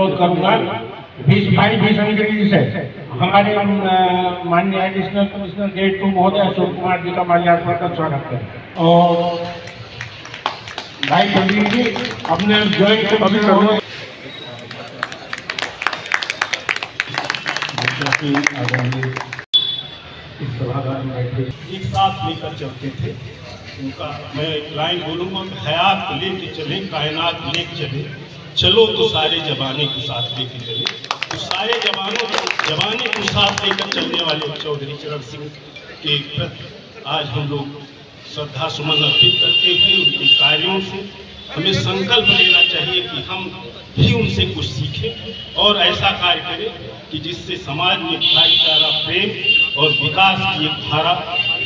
अनुरोध करूंगा भाई भीषण गिरी से हमारे माननीय एडिशनल कमिश्नर गेट 2 महोदय अशोक कुमार जी का माल्यार्पण कर स्वागत करें। और भाई प्रदीप जी अपने ज्वाइंट कमिश्नर इस सभागार में बैठे एक साथ लेकर चलते थे। उनका मैं एक लाइन बोलूँगा, हयात लेके चले, कायनात लेके चले, चलो तो सारे जमाने को साथ लेके चले। तो सारे जमाने को साथ लेकर चलने वाले चौधरी चरण सिंह के प्रति आज हम लोग श्रद्धा सुमन अर्पित करते हुए उनके कार्यों से हमें संकल्प लेना चाहिए कि हम भी उनसे कुछ सीखें और ऐसा कार्य करें कि जिससे समाज में भाईचारा, प्रेम और विकास की एक धारा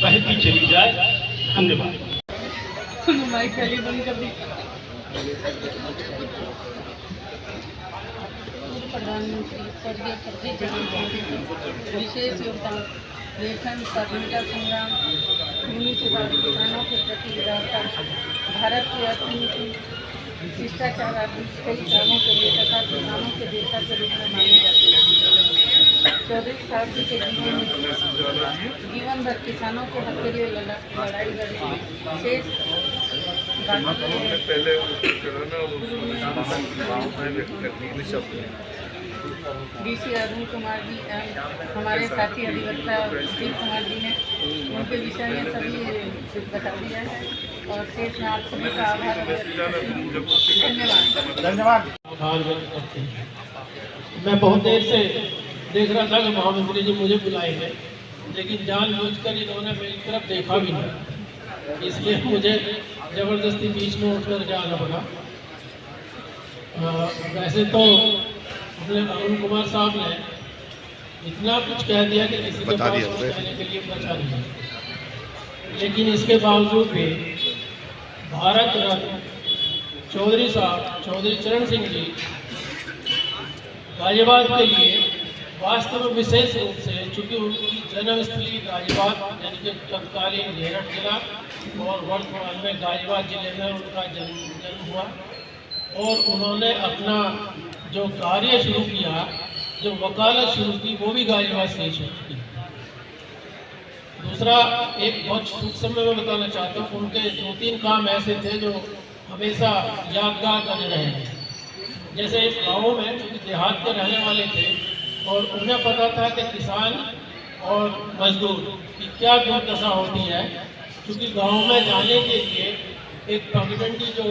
बहती चली जाए। धन्यवाद। प्रधानमंत्री स्वर्गीय प्रदीप विशेष योगदान लेखन, स्वाधीनता संग्राम, भूमि सुधार, किसानों के प्रति विरासता, भारत की अर्थनीति, शिष्टाचार आदि कई कामों के लिए तथा किसानों के देवता के रूप में माने जाते हैं। चौधरी साहब जी के जीवन भर किसानों के हक के लिए लड़ाई लड़ी। शेष DC अरुण कुमार जी हमारे साथी अधिवक्ता शिव कुमार जी ने उनके विषय में सभी बता दिया है। और शेष में आप सभी का आभार। धन्यवाद। मैं बहुत देर से देख रहा था कि महामंत्री जी मुझे बुलाए हैं, लेकिन जानबूझकर इन्होंने मेरी तरफ देखा भी नहीं, इसलिए मुझे ज़बरदस्ती बीच में उठकर जाना पड़ा। वैसे तो अपने अरुण कुमार साहब ने इतना कुछ कह दिया कि किसी के पास कहने के लिए बचा नहीं, लेकिन इसके बावजूद भी भारत रत्न चौधरी साहब चौधरी चरण सिंह जी गाजियाबाद के लिए वास्तव में विशेष रूप से, चूँकि उनकी जन्मस्थली गाजियाबाद यानी कि तत्कालीन मेरठ जिला और वर्तमान में गाजियाबाद जिले में उनका जन्म हुआ, और उन्होंने अपना जो कार्य शुरू किया, जो वकालत शुरू की, वो भी गाजियाबाद से ही शुरू की। दूसरा एक बहुत सूक्ष्म में मैं बताना चाहता हूँ, उनके 2-3 काम ऐसे थे जो हमेशा यादगार बने रहे हैं। जैसे इस गाँव में क्योंकि देहात के रहने वाले थे और उन्हें पता था कि किसान और मजदूर की क्या दुर्दशा होती है, क्योंकि गांव में जाने के लिए एक पगडंडी जो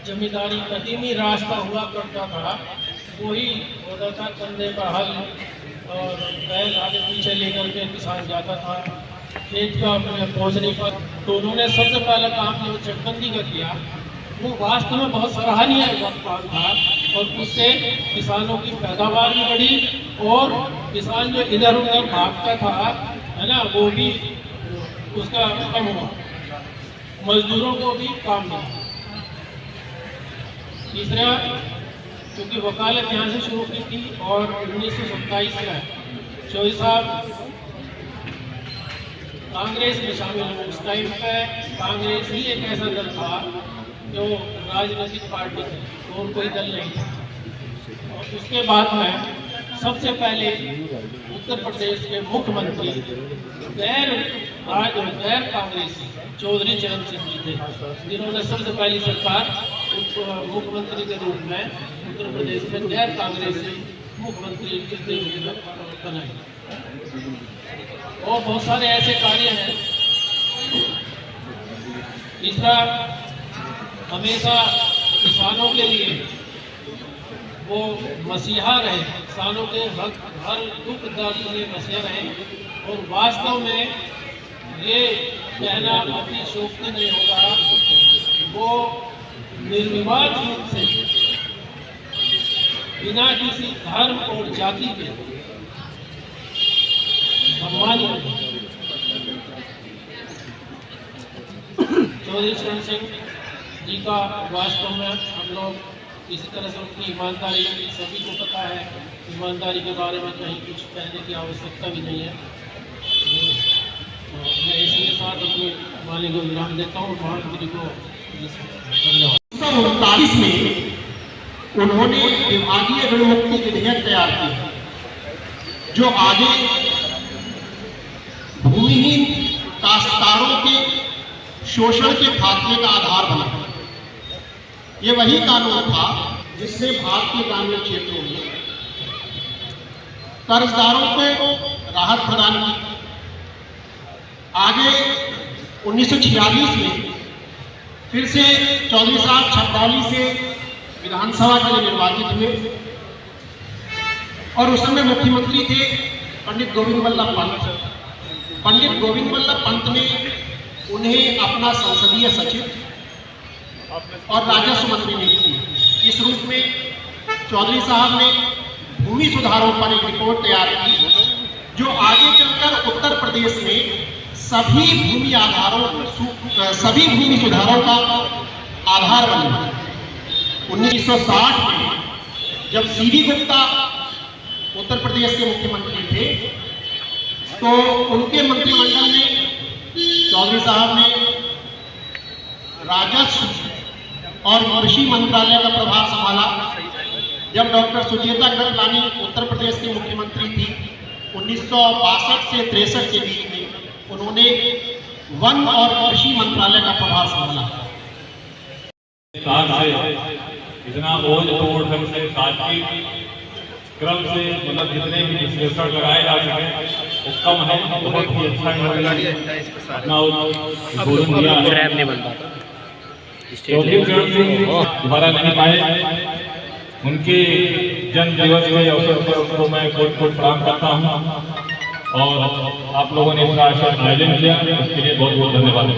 जमींदारी कदीमी रास्ता हुआ करता था वही होता था, कंधे पर हल और बैल आगे पीछे लेकर के किसान जाता था खेत का पहुँचने पर। तो उन्होंने सबसे पहला काम जो चकबंदी का किया वो वास्तव में बहुत सराहनीय काम था, और उससे किसानों की पैदावार भी बढ़ी और किसान जो इधर उधर भागता था है ना, वो भी उसका कम हुआ, मजदूरों को भी काम मिला। तीसरा, क्योंकि वकालत यहाँ से शुरू की थी और 1927 में चौधरी साहब कांग्रेस में शामिल हुए। उस टाइम पे कांग्रेस ही एक ऐसा दल था जो राजनीतिक पार्टी थी, और कोई दल नहीं था। और उसके बाद में सबसे पहले उत्तर प्रदेश के मुख्यमंत्री गैर कांग्रेसी चौधरी चरण सिंह जी थे, जिन्होंने सबसे पहली सरकार मुख्यमंत्री के रूप में उत्तर प्रदेश में गैर कांग्रेसी मुख्यमंत्री के रूप में बनाई। और बहुत सारे ऐसे कार्य हैं। तीसरा, हमेशा किसानों के लिए वो मसीहा रहे, किसानों के हर दुख दर्द में मसीहा रहे। और वास्तव में ये कहना अपनी शोक्ति नहीं होगा, वो निर्विवाद रूप से बिना किसी धर्म और जाति के सम्मानित चौधरी चरण सिंह जी का वास्तव में हम लोग इसी तरह से उनकी ईमानदारी सभी को पता है। ईमानदारी के बारे में कहीं कुछ कहने की आवश्यकता भी नहीं है। मैं इसी के साथ अपनी वाणी को विराम देता हूँ। महामंत्री को धन्यवाद। 1939 में उन्होंने विभागीय ऋण मुक्ति विधेयक तैयार किया, जो आगे भूमिहीन काश्तकारों के शोषण के खात्मे का आधार बना। ये वही कानून था जिसने भारत के ग्रामीण क्षेत्रों में कर्जदारों को राहत प्रदान की। आगे 1946 में फिर से चौधरी साहब छपरौली से विधानसभा के लिए निर्वाचित हुए और उस समय मुख्यमंत्री थे पंडित गोविंद वल्लभ पंत। पंडित गोविंद वल्लभ पंत ने उन्हें अपना संसदीय सचिव और राजस्व मंत्री नियुक्त किया। इस रूप में चौधरी साहब ने भूमि सुधारों पर एक रिपोर्ट तैयार की, जो आगे चलकर उत्तर प्रदेश में सभी भूमि सुधारों का आधार बना। 1960 में जब सीडी गुप्ता उत्तर प्रदेश के मुख्यमंत्री थे, तो उनके मंत्रिमंडल में चौधरी साहब ने राजस्व और कृषि मंत्रालय का प्रभार संभाला। जब डॉक्टर सुचेता कृपलानी उत्तर प्रदेश की मुख्यमंत्री थी 1962 से 63 के बीच में, उन्होंने वन और कृषि मंत्रालय का प्रभार संभाला। इतना बोझ तोड़ ढंग से तार्किक क्रम से मतलब जितने भी विश्लेषण लगाए जा सके वो कम है। बहुत ही अच्छा दोबारा नहीं पाए, उनके जन्म दिवस के अवसर पर उनको मैं कोट कोट प्रणाम करता हूँ और आप लोगों ने इसका आयोजन किया, इसके लिए बहुत बहुत धन्यवाद।